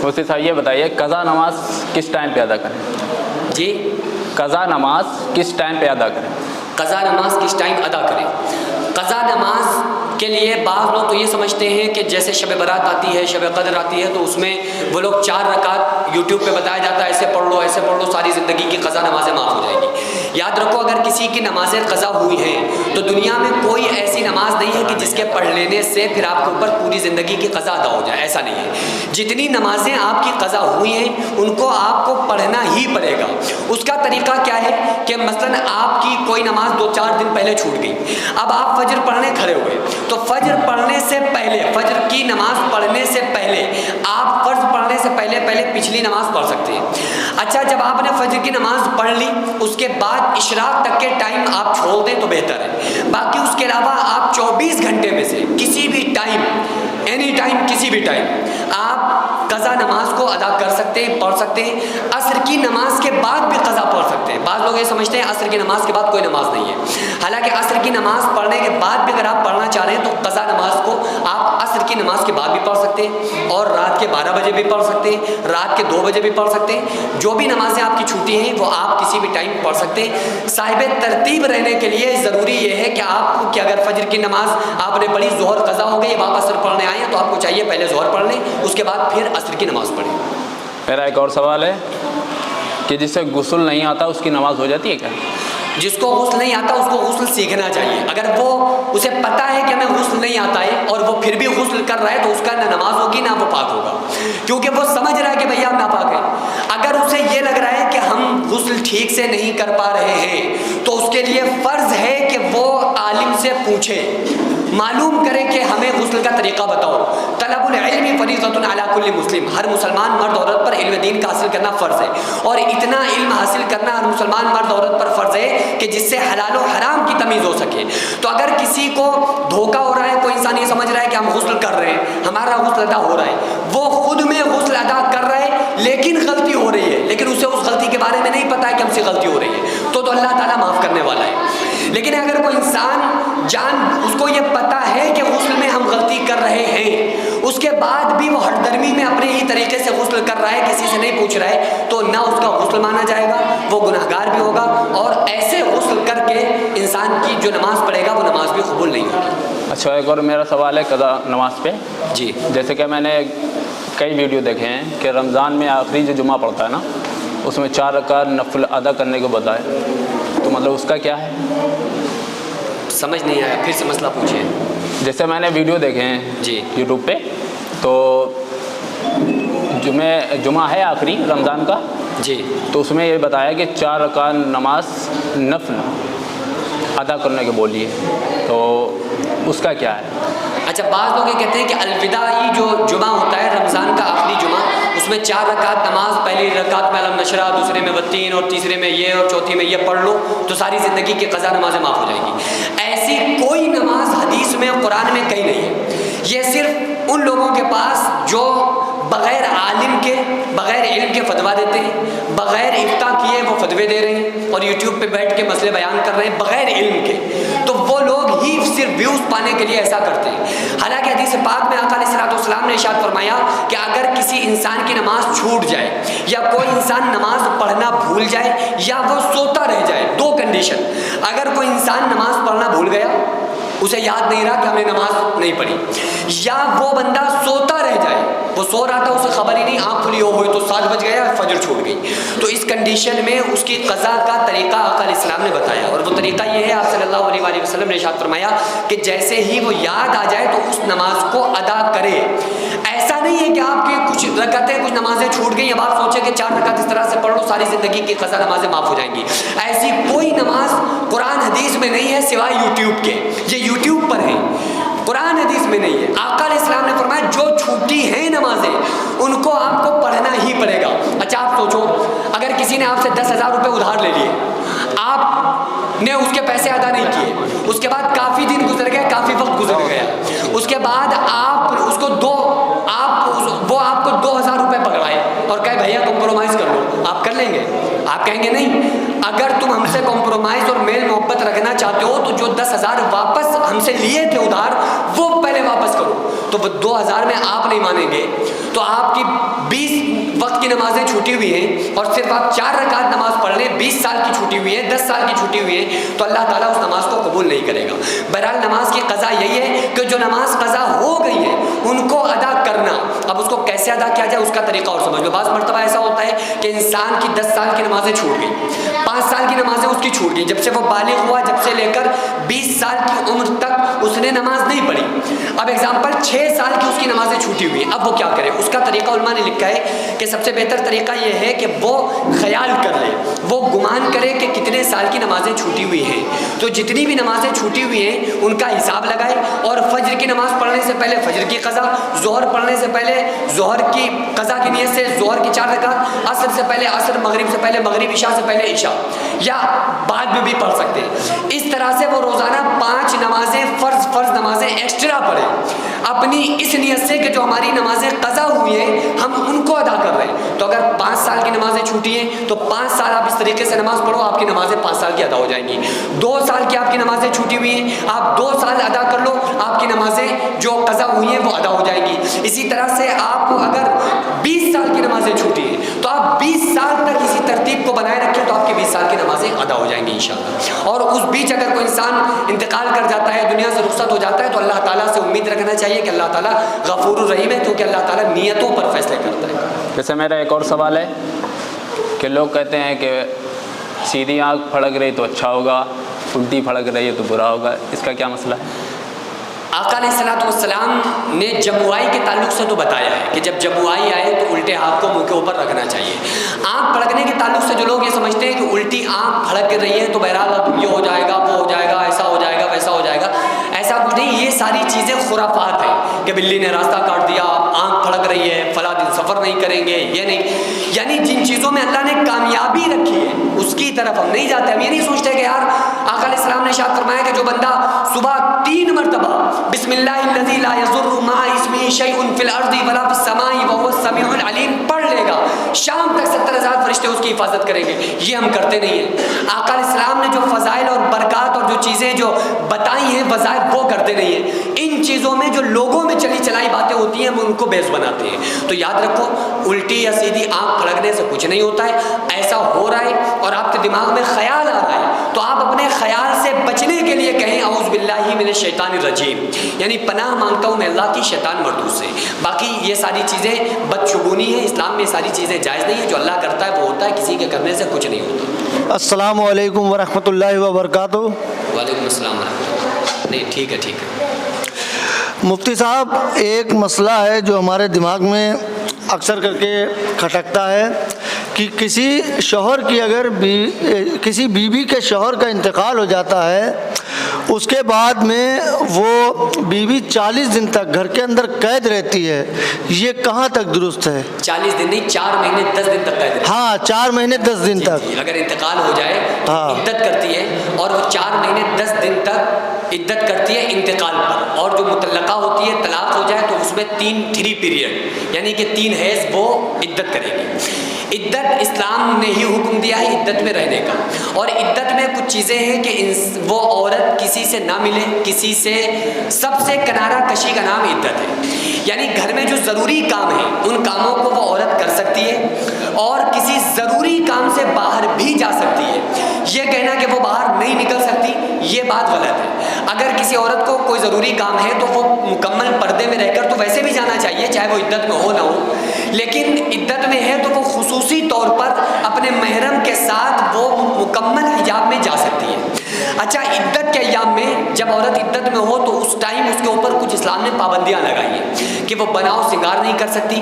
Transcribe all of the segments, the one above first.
مفتی صاحب یہ بتائیے قضا نماز کس ٹائم پہ ادا کریں؟ جی، قضا نماز کس ٹائم پہ ادا کریں؟ قضا نماز کس ٹائم ادا کریں؟ قضا نماز کے لیے بعض لوگ تو یہ سمجھتے ہیں کہ جیسے شب برات آتی ہے، شب قدر آتی ہے، تو اس میں وہ لوگ 4 رکعت یوٹیوب پہ بتایا جاتا ہے ایسے پڑھ لو ایسے پڑھ لو، ساری زندگی کی قضا نمازیں معاف ہو جائیں گی۔ یاد رکھو، اگر کسی کی نمازیں قضا ہوئی ہیں تو دنیا میں کوئی ایسی نماز نہیں ہے کہ جس کے پڑھ لینے سے پھر آپ کے اوپر پوری زندگی کی قضا ادا ہو جائے، ایسا نہیں ہے۔ جتنی نمازیں آپ کی قضا ہوئی ہیں ان کو آپ کو پڑھنا ہی پڑے گا۔ اس کا طریقہ کیا ہے کہ مثلا آپ کی کوئی نماز 2-4 دن پہلے چھوٹ گئی، اب آپ فجر پڑھنے کھڑے ہوئے تو فجر پڑھنے سے پہلے، فجر کی نماز پڑھنے سے پہلے آپ فرض پڑھنے سے پہلے پچھلی نماز پڑھ سکتے ہیں۔ اچھا، جب آپ نے فجر کی نماز پڑھ لی اس کے بعد اشراق تک کے ٹائم آپ چھوڑ دیں تو بہتر ہے۔ باقی اس کے علاوہ آپ 24 گھنٹے میں سے کسی بھی ٹائم، اینی ٹائم، کسی بھی ٹائم آپ قضا نماز کو ادا کر سکتے ہیں، پڑھ سکتے ہیں۔ عصر کی نماز کے بعد بھی قضا پڑھ سکتے ہیں۔ بعض لوگ یہ سمجھتے ہیں عصر کی نماز کے بعد کوئی نماز نہیں ہے، حالانکہ عصر کی نماز پڑھنے کے بعد بھی اگر آپ پڑھنا چاہ رہے ہیں تو قضا نماز کو آپ عصر کی نماز کے بعد بھی پڑھ سکتے ہیں، اور رات کے 12 بجے بھی پڑھ سکتے ہیں، رات کے 2 بجے بھی پڑھ سکتے ہیں۔ جو بھی نمازیں آپ کی چھوٹی ہیں وہ آپ کسی بھی ٹائم پڑھ سکتے ہیں۔ صاحب ترتیب رہنے کے لیے ضروری یہ ہے کہ آپ کو، کہ اگر فجر کی نماز آپ نے پڑھی، ظہر قضا ہو گئی، اب آپ عصر پڑھنے آئے ہیں تو آپ کو چاہیے پہلے ظہر پڑھ لیں، اس کے بعد پھر عصر کی نماز پڑھیں۔ میرا ایک اور سوال ہے کہ جس سے غسل نہیں آتا اس کی نماز ہو جاتی ہے کیا؟ جس کو غسل نہیں آتا اس کو غسل سیکھنا چاہیے۔ اگر وہ اسے پتہ ہے کہ ہمیں غسل نہیں آتا ہے اور وہ پھر بھی غسل کر رہا ہے تو اس کا نہ نماز ہوگی نہ وہ پاک ہوگا، کیونکہ وہ سمجھ رہا ہے کہ بھیا ہم ناپاک ہیں۔ اگر اسے یہ لگ رہا ہے کہ ہم غسل ٹھیک سے نہیں کر پا رہے ہیں تو اس کے لیے فرض ہے کہ وہ عالم سے پوچھے، معلوم کرے کہ ہمیں غسل کا طریقہ بتاؤ۔ طلب العلم فریضۃ علی کل مسلم، ہر مسلمان مرد عورت پر علم دین کا حاصل کرنا فرض ہے، اور اتنا علم حاصل کرنا ہر مسلمان مرد عورت پر فرض ہے کہ جس سے حلال و حرام کی تمیز ہو سکے۔ تو اگر کسی کو دھوکہ ہو رہا ہے، کوئی انسان یہ سمجھ رہا ہے کہ ہم غسل کر رہے ہیں، ہمارا غسل ادا ہو رہا ہے، وہ خود میں غسل ادا کر رہا ہے لیکن غلطی ہو رہی ہے، لیکن اسے اس غلطی کے بارے میں نہیں پتا ہے کہ ہم سے غلطی ہو رہی ہے، تو اللہ تعالیٰ معاف کرنے والا ہے۔ لیکن اگر کوئی انسان اس کو یہ پتا ہے کہ غسل میں ہم غلطی کر رہے ہیں، اس کے بعد بھی وہ ہٹ درمی میں اپنے ہی طریقے سے غسل کر رہا ہے، کسی سے نہیں پوچھ رہا ہے، تو نہ اس کا غسل مانا جائے گا، وہ گناہگار بھی ہوگا، اور ایسے غسل کر کے انسان کی جو نماز پڑھے گا وہ نماز بھی قبول نہیں ہوگی۔ اچھا، ایک اور میرا سوال ہے قضا نماز پہ۔ جی، جیسے کہ میں نے کئی ویڈیو دیکھے ہیں کہ رمضان میں آخری جو جمعہ پڑتا ہے نا، اس میں 4 رکعت نفل ادا کرنے کو بتائے، تو مطلب اس کا کیا ہے؟ سمجھ نہیں آیا، پھر سے مسئلہ پوچھیے۔ جیسے میں نے ویڈیو دیکھے ہیں جی، یوٹیوب پہ، تو جمعہ ہے آخری رمضان کا، جی، تو اس میں یہ بتایا کہ 4 رکعت نماز نفل ادا کرنے کو بولی ہے، تو اس کا کیا ہے؟ اچھا، بعض لوگ یہ کہتے ہیں کہ الوداعی جو جمعہ ہوتا ہے رمضان کا آخری جمعہ، اس میں 4 رکعت نماز، پہلی رکعت میں علم نشرہ، دوسرے میں والتین، اور تیسرے میں یہ، اور چوتھی میں یہ پڑھ لو تو ساری زندگی کی قضا نمازیں معاف ہو جائیں گی۔ ایسی کوئی نماز حدیث میں، قرآن میں کہیں نہیں ہے۔ یہ صرف ان لوگوں کے پاس جو بغیر عالم کے، بغیر علم کے فتویٰ دیتے ہیں، بغیر افتاء کیے وہ فتوے دے رہے ہیں اور یوٹیوب پہ بیٹھ کے مسئلے بیان کر رہے ہیں بغیر علم کے، تو وہ لوگ ہی صرف ویوز پانے کے لیے ایسا کرتے ہیں۔ حالانکہ حدیث پاک میں آقا علیہ الصلوۃ والسلام نے ارشاد فرمایا کہ اگر کسی انسان کی نماز چھوٹ جائے، یا کوئی انسان نماز پڑھنا بھول جائے، یا وہ سوتا رہ جائے، 2 کنڈیشن، اگر کوئی انسان نماز پڑھنا بھول گیا، اسے یاد نہیں رہا کہ ہم نے نماز نہیں پڑھی، یا وہ بندہ سوتا رہ جائے، وہ سو رہا تھا، اسے خبر ہی نہیں، آنکھ کھلی ہو ہوئی تو 7 بج گیا، فجر چھوٹ گئی، تو اس کنڈیشن میں اس کی قضا کا طریقہ آقا علیہ السلام نے بتایا، اور وہ طریقہ یہ ہے، آپ صلی اللہ علیہ وآلہ وسلم نے ارشاد فرمایا کہ جیسے ہی وہ یاد آ جائے تو اس نماز کو ادا کرے۔ ایسا نہیں ہے کہ آپ کی کچھ رکعتیں، کچھ نمازیں چھوٹ گئی، اب آپ سوچیں کہ 4 رکعت اس طرح سے پڑھ لو ساری زندگی کی قضا نمازیں معاف ہو جائیں گی۔ ایسی کوئی نماز قرآن حدیث میں نہیں ہے سوائے یوٹیوب کے، یہ یوٹیوب پر ہے، قرآن حدیث میں نہیں ہے۔ آقا علیہ السلام نے فرمایا جو چھوٹی ہیں نمازیں ان کو آپ کو پڑھنا ہی پڑے گا۔ اچھا، آپ سوچو اگر کسی نے آپ سے 10,000 روپے ادھار لے لیے، آپ نے اس کے پیسے ادا نہیں کیے، اس کے بعد کافی دن گزر گئے، کافی وقت گزر گیا، اس کے بعد آپ اس کو وہ آپ کو 2,000 روپے پکڑائے اور کہے بھیا کمپرومائز کر لو، آپ کر لیں گے؟ آپ کہیں گے نہیں۔ اگر تم ہم سے کمپرومائز اور میل محبت رکھنا چاہتے ہو تو جو 10,000 واپس ہم سے لیے تھے ادھار وہ پہلے واپس کرو، تو وہ 2,000 میں آپ نہیں مانیں گے تو آپ کی 20 نمازیں چھوٹی ہوئی ہیں اور صرف آپ 4 رکعت نماز پڑھ لیں، 20 سال کی چھوٹی ہوئی ہے، 10 سال کی چھوٹی ہوئی ہے، تو اللہ تعالیٰ اس نماز کو قبول نہیں کرے گا۔ بہرحال نماز کی قضا یہی ہے کہ جو نماز قضا ہو گئی ہے ان کو ادا کرنا۔ اب اس کو کیسے ادا کیا جائے اس کا طریقہ اور سمجھ لو۔ بعض مرتبہ ایسا ہوتا ہے کہ انسان کی 10 سال کی نمازیں چھوٹ گئی، 5 سال کی نمازیں اس کی چھوٹ گئی، جب سے وہ بالغ ہوا، جب سے لے کر 20 سال کی عمر تک اس نے نماز نہیں پڑھی۔ اب ایگزامپل 6 سال کی اس کی نمازیں چھوٹی ہوئی ہیں، اب وہ کیا کرے؟ اس کا طریقہ علماء نے لکھا ہے کہ سب سے بہتر طریقہ یہ ہے کہ وہ خیال کر لے، وہ گمان کرے کہ کتنے سال کی نمازیں چھوٹی ہوئی ہیں، تو جتنی بھی نمازیں چھوٹی ہوئی ہیں ان کا حساب لگائے، اور فجر کی نماز پڑھنے سے پہلے فجر کی قضا، ظہر پڑھنے سے پہلے ظہر کی قضا کی نیت سے ظہر کی 4 رکعت، عصر سے پہلے عصر، مغرب سے پہلے مغرب، عشاء سے پہلے عشاء، یا بعد میں بھی پڑھ سکتے ہیں۔ اس طرح سے وہ روزانہ 5 نمازیں فرض نمازیں ایکسٹرا پڑھیں، اپنی اس نیت سے کہ جو ہماری نمازیں قضا ہوئی ہیں ہم ان کو ادا کر رہے ہیں۔ تو اگر 5 سال کی نمازیں چھوٹی ہیں تو 5 سال آپ اس طریقے سے نماز پڑھو، آپ کی نمازیں 5 سال کی ادا ہو جائیں گی۔ 2 سال کی آپ کی نمازیں چھوٹی ہوئی ہیں، آپ 2 سال ادا کر لو، آپ کی نمازیں جو قضا ہوئی ہیں وہ ادا ہو جائیں گی۔ اسی طرح سے آپ اگر 20 سال کی نمازیں چھوٹی ہیں تو آپ 20 سال تک اسی ترتیب کو بنائے رکھیں تو آپ کی 20 سال کی نمازیں ادا ہو جائیں گی انشاءاللہ۔ اور اس بیچ اگر کوئی انسان انتقال کر جاتا ہے، دنیا سے رخصت ہو جاتا ہے، تو اللہ تعالیٰ سے امید رکھنا چاہیے کہ اللہ تعالیٰ غفور الرحیم ہے، کیونکہ اللہ تعالیٰ نیتوں پر فیصلے کرتا ہے۔ جیسے میرا ایک اور سوال ہے کہ لوگ کہتے ہیں کہ سیدھی آنکھ پھڑک رہی تو اچھا ہوگا، الٹی پھڑک رہی ہے تو برا ہوگا، اس کا کیا مسئلہ ہے؟ آقا علیہ الصلوۃ والسلام نے جموائی کے تعلق سے تو بتایا ہے کہ جب جموائی آئے تو الٹے ہاتھ کو منہ کے اوپر رکھنا چاہیے۔ آنکھ پھڑکنے کے تعلق سے جو لوگ یہ سمجھتے ہیں کہ الٹی آنکھ پھڑک رہی ہے تو بہرحال اب یہ ہو جائے گا، وہ ہو جائے گا، ایسا ہو جائے گا، ویسا ہو جائے گا، ایسا کچھ نہیں۔ یہ ساری چیزیں خرافات ہیں کہ بلی نے راستہ کاٹ دیا، آنکھ پھڑک رہی ہے، فلاں دن سفر نہیں کریں گے، یہ نہیں، یعنی جن چیزوں میں اللہ نے کامیابی رکھی ہے اس کی طرف ہم نہیں جاتے۔ ہم یہ نہیں سوچتے کہ یار آقا علیہ السلام نے ارشاد فرمایا کہ جو بندہ صبح 3 مرتبہ بسم اللہ الذی لا یضر مع اسمہ شیء فی الارض ولا فی السماء وهو السمیع العلیم پڑھ لے گا، شام تک 70,000 فرشتے اس کی حفاظت کریں گے، یہ ہم کرتے نہیں ہیں۔ آقا علیہ السلام نے جو فضائل اور برکات اور جو چیزیں جو بتائی ہیں وظائف وہ کرتے نہیں ہیں۔ ان چیزوں میں جو لوگوں میں چلی چلائی باتیں ہوتی ہیں ہم ان کو بیس بناتے ہیں۔ تو یاد رکھو الٹی یا سیدھی آنکھ پھڑکنے سے کچھ نہیں ہوتا ہے، ایسا ہو رہا ہے اور آپ کے دماغ میں خیال آ رہا ہے تو آپ اپنے خیال سے بچنے کے لیے کہیں اعوذ باللہ من الشیطان الرجیم، یعنی پناہ مانگتا ہوں میں اللہ کی شیطان مردود سے۔ باقی یہ ساری چیزیں بدشگونی ہیں، اسلام میں یہ ساری چیزیں جائز نہیں ہیں، جو اللہ کرتا ہے وہ ہوتا ہے، کسی کے کرنے سے کچھ نہیں ہوتا۔ السلام علیکم ورحمۃ اللہ وبرکاتہ۔ وعلیکم السلام ورحمۃ اللہ۔ نہیں ٹھیک ہے ٹھیک ہے۔ مفتی صاحب ایک مسئلہ ہے جو ہمارے دماغ میں اکثر کر کے کھٹکتا ہے کہ کسی شوہر کی اگر کسی بیوی کے شوہر کا انتقال ہو جاتا ہے، اس کے بعد میں وہ بیوی 40 دن تک گھر کے اندر قید رہتی ہے، یہ کہاں تک درست ہے؟ 40 دن نہیں، 4 مہینے 10 دن تک قید رہتی ہے۔ ہاں 4 مہینے 10 دن تک اگر انتقال ہو جائے تو عدت کرتی ہے، اور وہ 4 مہینے 10 دن تک عدت کرتی ہے انتقال پر، اور جو مطلقہ ہوتی ہے طلاق ہو جائے تو اس میں 3 پیریڈ یعنی کہ 3 حیض وہ عدت کرے گی۔ عدت اسلام نے ہی حکم دیا ہے عدت میں رہنے کا، اور عدت میں کچھ چیزیں ہیں کہ وہ عورت کسی سے نہ ملے، کسی سے، سب سے کنارہ کشی کا نام عدت ہے، یعنی گھر میں جو ضروری کام ہیں ان کاموں کو وہ عورت کر سکتی ہے اور کسی ضروری کام سے باہر بھی جا سکتی ہے۔ یہ کہنا کہ وہ باہر نہیں نکل سکتی یہ بات غلط ہے۔ اگر کسی عورت کو کوئی ضروری کام ہے تو وہ مکمل پردے میں رہ کر تو ویسے بھی جانا چاہیے، چاہے وہ عدت میں ہو نہ ہو، لیکن عدت میں ہے تو وہ خصوصی طور پر اپنے محرم کے ساتھ وہ مکمل حجاب میں جا سکتی ہے۔ اچھا، عدت کے ایام میں جب عورت عدت میں ہو تو اس ٹائم اس کے اوپر کچھ اسلام نے پابندیاں لگائی ہیں کہ وہ بناؤ سنگار نہیں کر سکتی،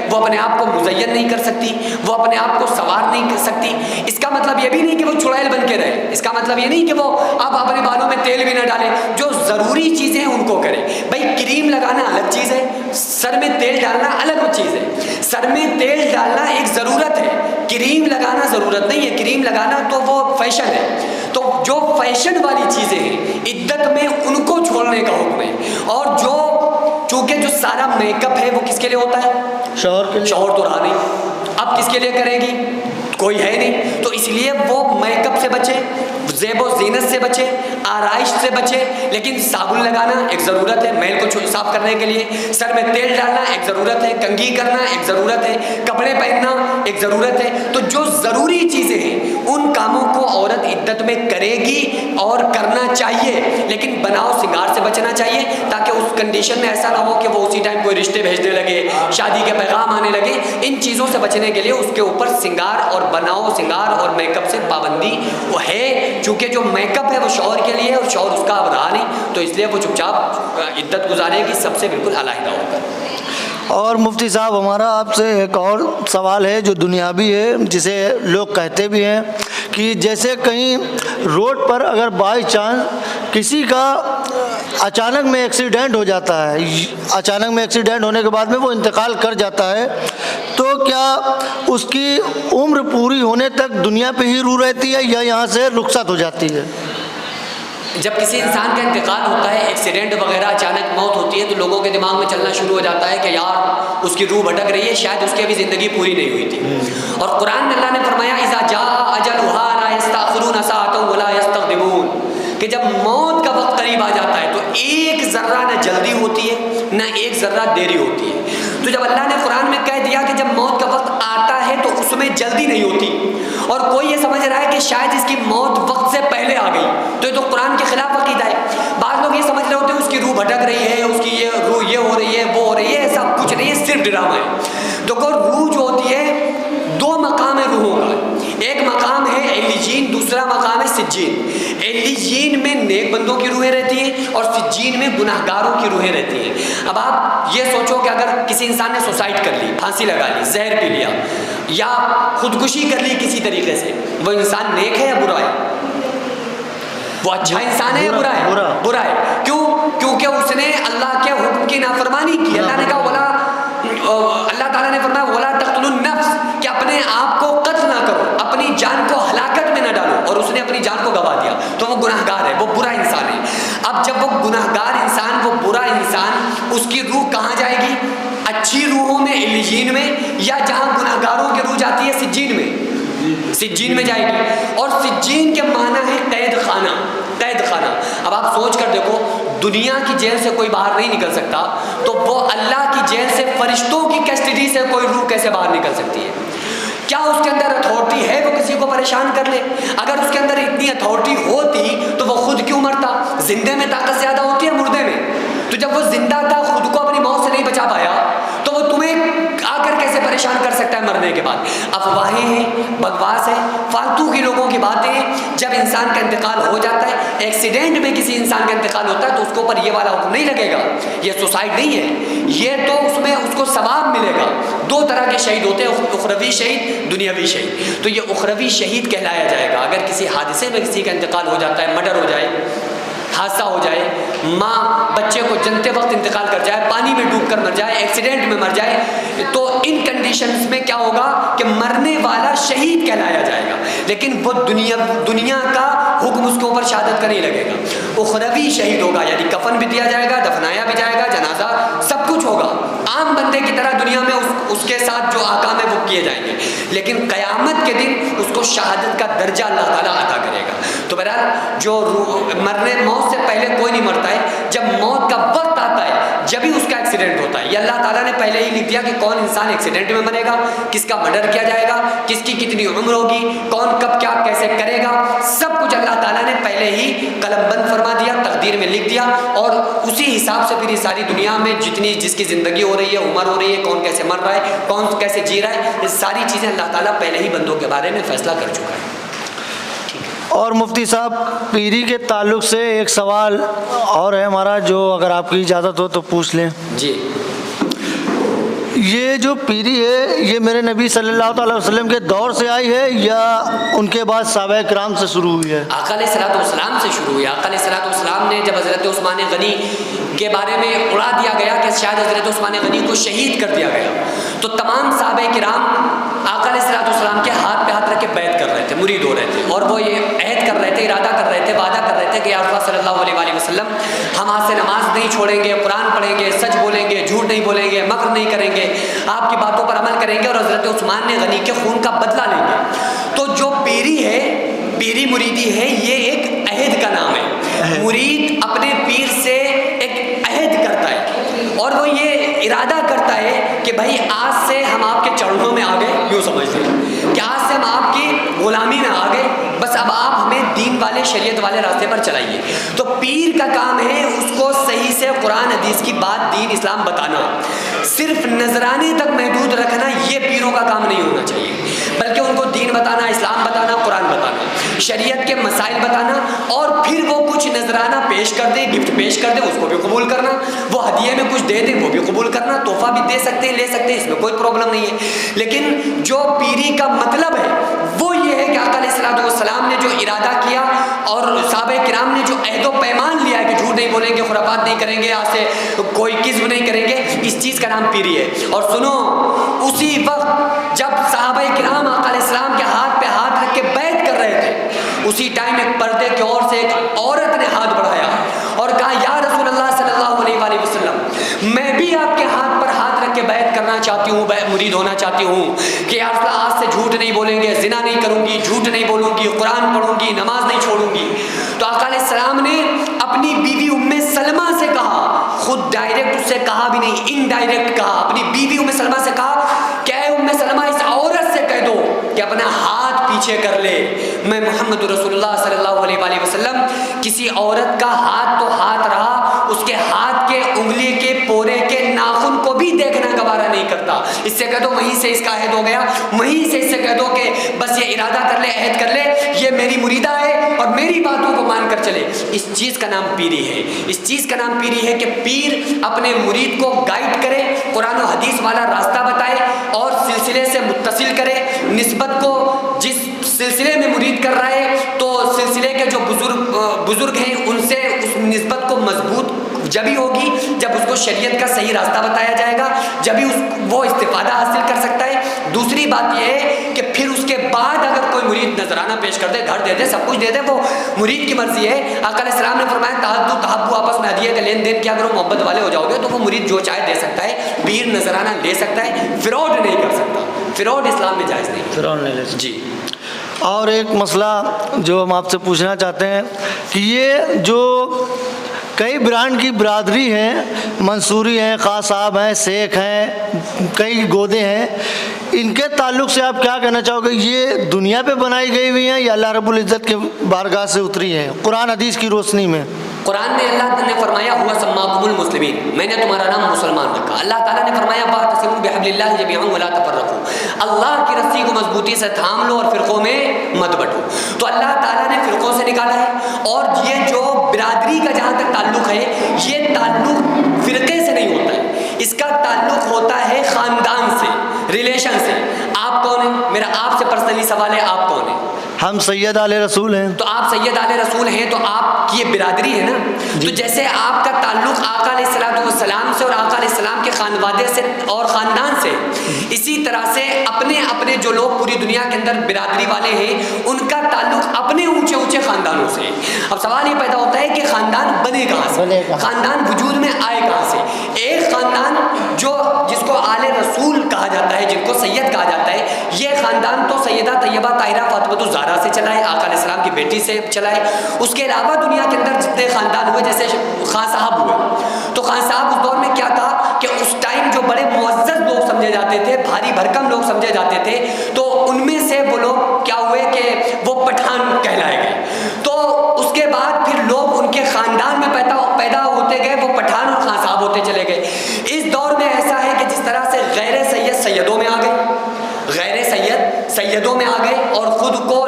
وہ اپنے آپ کو مزین نہیں کر سکتی، وہ اپنے آپ کو سوار نہیں کر سکتی۔ اس کا مطلب یہ بھی نہیں کہ وہ چڑیل بن کے رہے، اس کا مطلب یہ نہیں کہ وہ اب اپنے بالوں میں تیل بھی نہ ڈالے، جو ضروری چیزیں ہیں ان کو کرے۔ بھائی کریم لگانا الگ چیز ہے، سر میں تیل ڈالنا الگ چیز ہے۔ سر میں تیل ڈالنا ایک ضرورت ہے، کریم لگانا ضرورت نہیں ہے۔ کریم لگانا تو وہ فیشن ہے، تو جو فیشن والی چیزیں ہیں عدت میں ان کو چھوڑنے کا حکم ہے، اور چونکہ جو سارا میک اپ ہے وہ کس کے لیے ہوتا ہے؟ شوہر کے لیے۔ شوہر تو رہا نہیں، اب کس کے لیے کرے گی؟ کوئی ہے نہیں، تو اس لیے وہ میک اپ سے بچے، زیب و زینت سے بچے، آرائش سے بچے، لیکن صابن لگانا ایک ضرورت ہے میل کو صاف کرنے کے لیے، سر میں تیل ڈالنا ایک ضرورت ہے، کنگھی کرنا ایک ضرورت ہے، کپڑے پہننا ایک ضرورت ہے۔ تو جو ضروری چیزیں ہیں ان کاموں کو عورت عدت میں کرے گی اور کرنا چاہیے، لیکن بناؤ سنگار سے بچنا چاہیے، تاکہ اس کنڈیشن میں ایسا نہ ہو کہ وہ اسی ٹائم کوئی رشتے بھیجنے لگے، شادی کے پیغام آنے لگے۔ ان چیزوں سے بچنے کے لیے اس کے اوپر سنگار اور بناؤ سنگار اور میک اپ سے پابندی وہ ہے، چونکہ جو میک اپ ہے وہ شوہر کے لیے اور شوہر اس کا اب رہا نہیں، تو اس لیے وہ چپ چاپ عدت گزارے گی سب سے بالکل علیحدہ ہو کر۔ اور مفتی صاحب ہمارا آپ سے ایک اور سوال ہے جو دنیاوی ہے، جسے لوگ کہتے بھی ہیں کہ جیسے کہیں روڈ پر اگر بائی چانس کسی کا اچانک میں ایکسیڈنٹ ہو جاتا ہے، اچانک میں ایکسیڈنٹ ہونے کے بعد میں وہ انتقال کر جاتا ہے، تو کیا اس کی عمر پوری ہونے تک دنیا پہ ہی روح رہتی ہے یا یہاں سے رخصت ہو جاتی ہے؟ جب کسی انسان کا انتقال ہوتا ہے، ایکسیڈنٹ وغیرہ اچانک موت ہوتی ہے، تو لوگوں کے دماغ میں چلنا شروع ہو جاتا ہے کہ یار اس کی روح بھٹک رہی ہے، شاید اس کی ابھی زندگی پوری نہیں ہوئی تھی۔ اور قرآن میں اللہ نے فرمایا اذا جاء اجلها لا يستأخرون ساعة ولا يستقدمون، کہ جب موت کا وقت قریب آ جاتا ہے تو ایک ذرہ نہ جلدی ہوتی ہے نہ ایک ذرہ دیری ہوتی ہے۔ تو جب اللہ نے قرآن میں کہہ دیا کہ جب موت کا وقت آتا ہے تو اس میں جلدی نہیں ہوتی، اور کوئی یہ سمجھ رہا ہے کہ شاید اس کی موت وقت سے پہلے آ گئی، تو یہ تو قرآن کے خلاف عقیدہ ہے۔ بعض لوگ یہ سمجھ رہے ہوتے ہیں اس کی روح بھٹک رہی ہے، اس کی یہ روح یہ ہو رہی ہے وہ ہو رہی ہے، ایسا کچھ نہیں ہے، صرف ڈرامہ ہے۔ دیکھو روح جو ہوتی ہے دو مقام ہے روحوں کا، ایک مقام ہے علیجین، دوسرا مقام ہے سجین۔ علیجین میں نیک بندوں کی روحیں رہتی ہیں اور سجین میں گناہ گاروں کی روحیں رہتی ہیں۔ اب آپ یہ سوچو کہ اگر کسی انسان نے سوسائڈ کر لی، پھانسی لگا لی، زہر پی لیا یا خودکشی کر لی کسی طریقے سے، وہ انسان نیک ہے یا برا ہے؟ وہ اچھا انسان ہے یا برا ہے؟ برا ہے۔ کیوں؟ کیونکہ اس نے اللہ کے حکم کی نافرمانی کی۔ اللہ نے کہا اللہ تعالیٰ نے فرمایا وَلَا تَقْتُلُوا النَّفْسَ، کہ اپنے آپ کو قتل نہ کرو، اپنی جان کو ہلاکت میں نہ ڈالو، اور اس نے اپنی جان کو گوا دیا، تو وہ گناہ گار ہے، وہ برا انسان ہے۔ اب جب وہ گناہ گار انسان، وہ برا انسان، اس کی روح کہاں جائے گی؟ اچھی روحوں میں علیجین میں، یا جہاں گناہ گاروں کی روح جاتی ہے سجین میں؟ سجین میں جائے گی۔ اور سجین کے معنی ہے قید خانہ، قید خانہ۔ اب آپ سوچ کر دیکھو، دنیا کی جیل سے کوئی باہر نہیں نکل سکتا، تو وہ اللہ کی جیل سے، فرشتوں کی کسٹڈی سے کوئی روح کیسے باہر نکل سکتی ہے؟ کیا اس کے اندر اتھارٹی ہے وہ کسی کو پریشان کر لے؟ اگر اس کے اندر اتنی اتھارٹی ہوتی تو وہ خود کیوں مرتا؟ زندے میں طاقت زیادہ ہوتی ہے مردے میں؟ تو جب وہ زندہ تھا، خود کو اپنی موت سے نہیں بچا پایا، تو وہ تمہیں آ کر کیسے پریشان کر سکتا ہے مرنے کے بعد؟ افواہیں ہیں، بکواس ہے، فالتو کی لوگوں کی باتیں ہیں۔ جب انسان کا انتقال ہو جاتا ہے، ایکسیڈنٹ میں کسی انسان کا انتقال ہوتا ہے، تو اس کے اوپر یہ والا حکم نہیں لگے گا، یہ سوسائڈ نہیں ہے، یہ تو اس میں اس کو ثواب ملے گا۔ دو طرح کے شہید ہوتے ہیں، اخروی شہید، دنیاوی شہید۔ تو یہ اخروی شہید کہلایا جائے گا۔ اگر کسی حادثے میں کسی کا انتقال ہو جاتا ہے، مرڈر ہو جائے، حادثہ ہو جائے، ماں بچے کو جنتے وقت انتقال کر جائے، پانی میں ڈوب کر مر جائے، ایکسیڈنٹ میں مر جائے، تو ان کنڈیشنز میں کیا ہوگا کہ مرنے والا شہید کہلایا جائے گا، لیکن وہ دنیا کا حکم اس کے اوپر شہادت کا نہیں لگے گا۔ اخروی شہید ہوگا، یعنی کفن بھی دیا جائے گا، دفنایا بھی جائے گا، جنازہ سب کچھ ہوگا، عام بندے کی طرح دنیا میں اس کے ساتھ جو احکام ہے وہ کیے جائیں گے، لیکن قیامت کے دن اس کو شہادت کا درجہ اللہ تعالیٰ عطا کرے گا۔ تو بہرحال جو موت سے پہلے کوئی نہیں مرتا ہے، جب موت کا وقت آتا ہے جبھی اس کا ایکسیڈنٹ ہوتا ہے۔ یہ اللہ تعالیٰ نے پہلے ہی لکھ دیا کہ کون انسان ایکسیڈنٹ میں مرے گا، کس کا مرڈر کیا جائے گا، کس کی کتنی عمر ہوگی، کون کب کیا کیسے کرے گا، سب کچھ اللہ تعالیٰ نے پہلے ہی قلم بند فرما دیا، تقدیر میں لکھ دیا، اور اسی حساب سے پھر یہ ساری دنیا میں جس کی زندگی ہو رہی ہے، عمر ہو رہی ہے، کون کیسے مر رہا ہے، کون کیسے جی رہا ہے، یہ ساری چیزیں اللہ تعالیٰ پہلے ہی بندوں کے بارے میں فیصلہ کر چکا ہے۔ اور مفتی صاحب پیری کے تعلق سے ایک سوال اور ہے ہمارا، جو اگر آپ کی اجازت ہو تو پوچھ لیں۔ جی، یہ جو پیری ہے یہ میرے نبی صلی اللہ تعالی وسلم کے دور سے آئی ہے یا ان کے بعد صحابہ کرام سے شروع ہوئی ہے؟ آقا علیہ الصلوۃ والسلام سے شروع ہوئی۔ آقا علیہ الصلوۃ والسلام نے جب حضرت عثمان غنی کے بارے میں اڑا دیا گیا کہ شاید حضرت عثمان غنی کو شہید کر دیا گیا، تو تمام صحابہ کرام آقا علیہ الصلوۃ والسلام کے ہاتھ پہ ہاتھ رکھ کے بیعت کر رہے تھے، مرید ہو رہے تھے، اور وہ یہ عہد کر رہے تھے، ارادہ کر رہے تھے، وعدہ کر رہے تھے کہ یا رسول اللہ صلی اللہ علیہ وآلہ وسلم ہم آج سے نماز نہیں چھوڑیں گے، قرآن پڑھیں گے، سچ بولیں گے، جھوٹ نہیں بولیں گے، مکر نہیں کریں گے، آپ کی باتوں پر عمل کریں گے، اور حضرت عثمان نے غنی کے خون کا بدلہ لیں گے۔ تو جو پیری ہے، پیری مریدی ہے یہ ایک عہد کا نام ہے. مرید اپنے پیر سے ایک عہد کرتا ہے اور وہ یہ ارادہ کرتا ہے کہ بھائی آج سے ہم آپ کے چرنوں میں آ گئے, یوں سمجھ لیں کہ آج سے ہم آپ کی غلامی میں آ گئے, بس اب آپ ہمیں دین والے شریعت والے راستے پر چلائیے. تو پیر کا کام ہے اس کو صحیح سے قرآن حدیث کی بات دین اسلام بتانا. صرف نذرانے تک محدود رکھنا یہ پیروں کا کام نہیں ہونا چاہیے, بلکہ ان کو دین بتانا, اسلام بتانا, قرآن بتانا, شریعت کے مسائل بتانا, اور پھر وہ کچھ نذرانہ پیش کر دیں, گفٹ پیش کر دیں, اس کو بھی قبول کرنا, وہ ہدیے میں کچھ دے دیں وہ بھی قبول کرنا, تحفہ بھی دے سکتے ہیں, لے سکتے ہیں, اس میں کوئی پرابلم نہیں ہے. لیکن جو پیری کا مطلب ہے وہ یہ ہے کہ آقا علیہ الصلوۃ والسلام نے جو ارادہ کیا اور صحابہ کرام نے جو عہد و پیمان لیا ہے کہ جھوٹ نہیں بولیں گے, خرافات نہیں کریں گے, آج سے کوئی کذب نہیں کریں گے, اس چیز کا نام پیری ہے. اور سنو, اسی وقت جب صحابہ کرام آقا علیہ السلام کے ہاتھ پہ ہاتھ رکھ کے بیعت کر رہے تھے, اسی ٹائم ایک پردے کی اور سے ایک عورت نے ہاتھ بڑھایا اور کہا یا رسول اللہ صلی اللہ علیہ وآلہ وسلم, میں بھی آپ کے ہاتھ پر ہاتھ رکھ کے بیعت کرنا چاہتی ہوں, مرید ہونا چاہتی ہوں کہ آج سے جھوٹ نہیں بولیں گے, زنا نہیں کروں گی, جھوٹ نہیں بولوں گی, قرآن پڑھوں گی, نماز نہیں چھوڑوں گی. تو آقا علیہ السلام نے اپنی بیوی ام سلمہ سے کہا, خود ڈائریکٹ اس سے کہا بھی نہیں, انڈائریکٹ کہا, اپنی بیوی ام سلمہ سے کہا کہ اے ام سلمہ اس عورت سے کہہ دو کہ اپنا ہاتھ پیچھے کر لے. میں محمد رسول اللہ صلی اللہ علیہ وآلہ وسلم کسی عورت کا ہاتھ تو ہاتھ رہا, اس کے ہاتھ کے انگلی کے پورے کے ناخن کو بھی دیکھنا گوارا نہیں کرتا. اس سے کہہ دو وہیں سے اس کا عہد ہو گیا, وہیں سے اس سے کہہ دو کہ بس یہ ارادہ کر لے, عہد کر لے, یہ میری مریدہ ہے اور میری باتوں کو مان کر چلے. اس چیز کا نام پیری ہے. اس چیز کا نام پیری ہے کہ پیر اپنے مرید کو گائیڈ کرے, قرآن و حدیث والا راستہ بتائے اور سلسلے سے متصل کرے. نسبت کو جس سلسلے میں مرید کر رہا ہے تو سلسلے کے جو بزرگ ہیں ان سے اس نسبت کو مضبوط جبھی ہوگی جب اس کو شریعت کا صحیح راستہ بتایا جائے گا, جبھی وہ استفادہ حاصل کر سکتا ہے. دوسری بات یہ ہے کہ پھر اس کے بعد اگر کوئی مرید نذرانہ پیش کر دے, گھر دے دے, سب کچھ دے دے, وہ مرید کی مرضی ہے. آقا علیہ السلام نے فرمایا تحابو, آپس میں ہدیے کا لین دین کیا کرو, محبت والے ہو جاؤ گے. تو وہ مرید جو چاہے دے سکتا ہے, پیر نذرانہ لے سکتا ہے, فراڈ نہیں کر سکتا. فراڈ اسلام میں جائز نہیں. فراڈ نہیں لے سکتا. جی. اور ایک مسئلہ جو ہم آپ سے پوچھنا چاہتے ہیں کہ یہ جو کئی برانڈ کی برادری ہیں, منصوری ہیں, خاص صاحب ہیں, شیخ ہیں, کئی گودے ہیں, ان کے تعلق سے آپ کیا کہنا چاہو گے؟ یہ دنیا پہ بنائی گئی ہوئی ہیں یا اللہ رب العزت کے بارگاہ سے اتری ہیں قرآن حدیث کی روشنی میں؟ قرآن میں اللہ نے فرمایا ہوا سماکم المسلمین, میں نے تمہارا نام مسلمان رکھا. اللہ تعالیٰ نے فرمایا واعتصموا بحبل اللہ جميعا ولا تفرقوا, اللہ کی رسی کو مضبوطی سے تھام لو اور فرقوں میں مت بٹو. تو اللہ تعالیٰ نے فرقوں سے نکالا ہے. اور یہ جو برادری کا جہاں تک تعلق ہے, یہ تعلق فرقے سے نہیں ہوتا ہے, اس کا تعلق ہوتا ہے خاندان سے, ریلیشن سے. آپ کون ہیں؟ میرا آپ سے پرسنلی سوال ہے, آپ کون ہیں؟ ہم سید آل رسول ہیں. تو آپ سید آل رسول ہیں تو آپ کی یہ برادری ہے نا. تو جیسے آپ کا تعلق آقا علیہ الصلوۃ والسلام سے اور آقا علیہ السلام کے خانوادے سے اور خاندان سے, اسی طرح سے اپنے اپنے جو لوگ پوری دنیا کے اندر برادری والے ہیں ان کا تعلق اپنے اونچے اونچے خاندانوں سے. اب سوال یہ پیدا ہوتا ہے کہ خاندان بنے کہاں سے, خاندان وجود میں آئے کہاں سے؟ ایک خاندان جو جس کو آل رسول کہا جاتا ہے, جن کو سید کہا جاتا ہے, یہ خاندان تو سیدہ طیبہ طاہرہ فاطمہ الزہرا سے چلا ہے, آقا علیہ السلام کی بیٹی سے چلا ہے. اس کے علاوہ دنیا کے اندر جتنے خاندان ہوئے, جیسے خان صاحب ہوئے, تو خان صاحب اس دور میں کیا تھا کہ اس ٹائم جو بڑے معزز لوگ سمجھے جاتے تھے, بھاری بھرکم لوگ سمجھے جاتے تھے, تو ان میں سے وہ لوگ کیا ہوئے کہ وہ پٹھان کہلائے گئے. تو اس کے بعد پھر لوگ ان کے خاندان میں پیدا ہوتے گئے, وہ پٹھان اور خان صاحب ہوتے چلے گئے. اس دور میں ایسا ہے کہ جس طرح سے غیر سید سیدوں میں آ گئے, غیر سید سیدوں میں آ گئے اور خود کو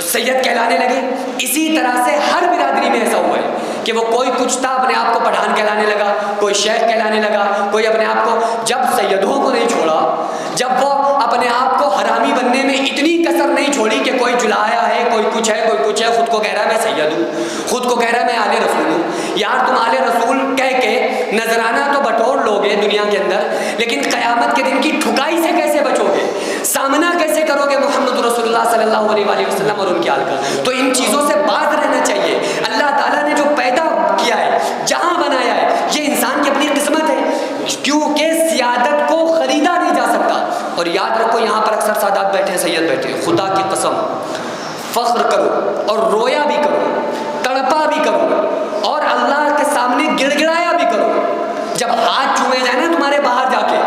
سید کہلانے لگے, اسی طرح سے ہر برادری میں ایسا ہوا ہے کہ وہ کوئی کچھ تھا اپنے آپ کو پٹھان کہلانے لگا, کوئی شیخ کہلانے لگا, کوئی اپنے آپ کو, جب سیدوں کو نہیں چھوڑا, جب وہ اپنے آپ کو حرامی بننے میں اتنی کسر نہیں چھوڑی کہ کوئی جلایا ہے, کوئی کچھ ہے, کوئی کچھ ہے, خود کو کہہ رہا ہے میں سید ہوں, خود کو کہہ رہا ہے میں آل رسول ہوں. یار تم آل رسول کہہ کے نذرانہ تو بٹور لوگے دنیا کے اندر, لیکن قیامت کے دن کی ٹھکائی سے کیسے بچو گے, سامنا کیسے کرو گے محمد رسول اللہ صلی اللہ علیہ وآلہ وسلم اور ان کے آل کا؟ تو ان چیزوں سے باز رہنا چاہیے. اللہ تعالیٰ نے جو پیدا کیا ہے, جہاں بنایا ہے, یہ انسان کی اپنی قسمت ہے, کیونکہ سیادت کو خریدا نہیں جا سکتا. اور یاد رکھو یہاں پر اکثر سادات بیٹھے ہیں, سید بیٹھے ہیں, خدا کی قسم فخر کرو اور رویا بھی کرو، تڑپا بھی کرو اور اللہ کے سامنے گڑ گڑایا بھی کرو۔ جب ہاتھ چومے جائے نا تمہارے باہر جا کے،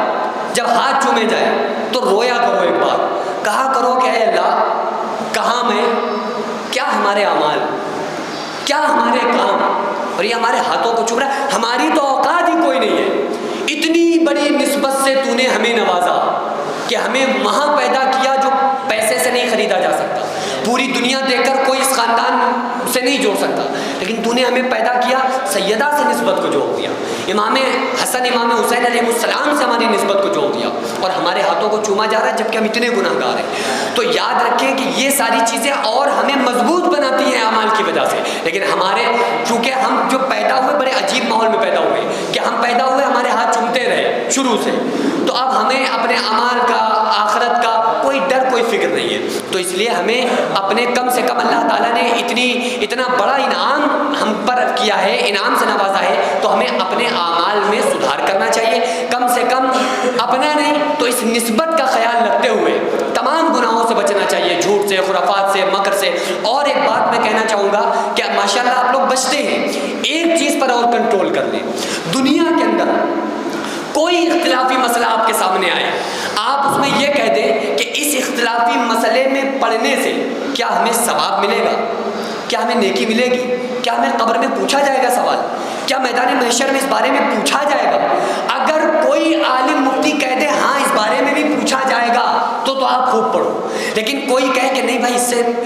جب ہاتھ چومے جائے تو رویا کرو، ایک بار کہا کرو کہ اے اللہ کہاں میں، کیا ہمارے اعمال، کیا ہمارے کام، اور یہ ہمارے ہاتھوں کو چوم رہا ہے، ہماری تو اوقات ہی کوئی نہیں ہے، اتنی بڑی نسبت سے تو نے ہمیں نوازا کہ ہمیں وہاں پیدا کیا جو پیسے سے نہیں خریدا جا سکتا، پوری دنیا دیکھ کر کوئی اس خاندان سے نہیں جوڑ سکتا، لیکن تو نے ہمیں پیدا کیا، سیدہ سے نسبت کو جوڑ دیا، امام حسن امام حسین علیہ السلام سے ہماری نسبت کو جوڑ دیا، اور ہمارے ہاتھوں کو چوما جا رہا ہے جبکہ ہم اتنے گناہ گار ہیں۔ تو یاد رکھیں کہ یہ ساری چیزیں اور ہمیں مضبوط بناتی ہیں اعمال کی وجہ سے، لیکن ہمارے چونکہ ہم جو پیدا ہوئے بڑے عجیب ماحول میں پیدا ہوئے کہ ہم پیدا ہوئے ہمارے ہاتھ چومتے رہے شروع سے، تو اب ہمیں اپنے اعمال کا، آخرت کا کوئی ڈر، کوئی فکر نہیں ہے، تو اس لیے ہمیں اپنے کم سے کم اللہ تعالیٰ نے اتنا بڑا انعام ہم پر کیا ہے، انعام سے نوازا ہے، تو ہمیں اپنے اعمال میں سدھار کرنا چاہیے، کم سے کم اپنا نہیں تو اس نسبت کا خیال رکھتے ہوئے تمام گناہوں سے بچنا چاہیے، جھوٹ سے، خرافات سے، مکر سے۔ اور ایک بات میں کہنا چاہوں گا کہ ماشاءاللہ آپ لوگ بچتے ہیں، ایک چیز پر اور کنٹرول کر لیں، دنیا کے اندر کوئی اختلافی مسئلہ آپ کے سامنے آئے، آپ اس میں یہ کہہ دیں کہ اس اختلافی مسئلے میں پڑھنے سے کیا ہمیں ثواب ملے گا، کیا ہمیں نیکی ملے گی، کیا ہمیں قبر میں پوچھا جائے گا سوال، کیا میدان محشر میں اس بارے میں پوچھا جائے گا؟ اگر کوئی عالم مفتی کہہ دے ہاں اس بارے میں بھی پوچھا جائے گا تو آپ خوب پڑھو، لیکن کوئی کہے کہ نہیں بھائی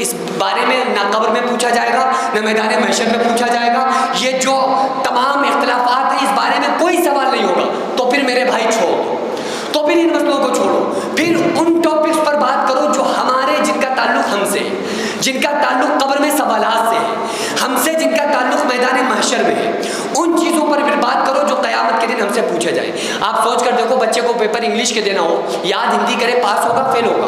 اس بارے میں نہ قبر میں پوچھا جائے گا نہ میدان محشر میں پوچھا جائے گا، یہ جو تمام اختلافات ہیں اس بارے میں کوئی سوال نہیں ہوگا، تو پھر میرے بھائی چھوڑو، تو پھر ان مسئلوں کو چھوڑو، پھر ان ٹاپکس پر بات کرو جو ہمارے، جن کا تعلق ہم سے، جن کا تعلق قبر میں سوالات سے ہے، ہم سے جن کا تعلق میدان محشر میں ہے، ان چیزوں پر پھر بات کرو جو قیامت کے دن ہم سے پوچھے جائیں۔ آپ سوچ کر دیکھو، بچے کو پیپر انگلش کے دینا ہو، یاد ہندی کرے، پاس ہوگا فیل ہوگا؟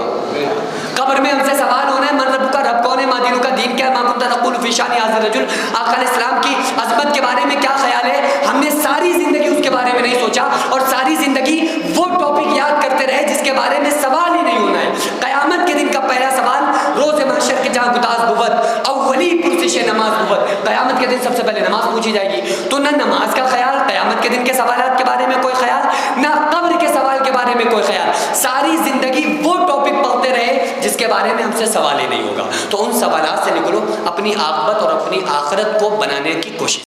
قبر میں ہم سے سوال ہونا ہے، من رب کا، رب کون ہے، ماں دینوں کا، دین کیا ہے، ماں کنت تقول فی شان ھذا الرجل، آقا علیہ السلام کی عظمت کے بارے میں کیا خیال ہے؟ ہم نے ساری زندگی اس کے بارے میں نہیں سوچا، اور ساری زندگی وہ ٹاپک یاد کرتے رہے جس کے بارے میں سوال ہی نہیں ہونا ہے۔ قیامت کے دن کا پہلا سوال روز محشر کے جہاں گداز بود اولی پرسش نماز بود، قیامت کے دن سب سے پہلے نماز پوچھی جائے گی، تو نہ نماز کا خیال، قیامت کے دن کے سوالات کے بارے میں کوئی خیال، نہ قبر کے سوال کے بارے میں کوئی خیال، ساری زندگی وہ ٹاپک پڑھتے رہے جس کے بارے میں ہم سے سوال ہی نہیں ہوگا۔ تو ان سوالات سے نکلو، اپنی عاقبت اور اپنی آخرت کو بنانے کی کوشش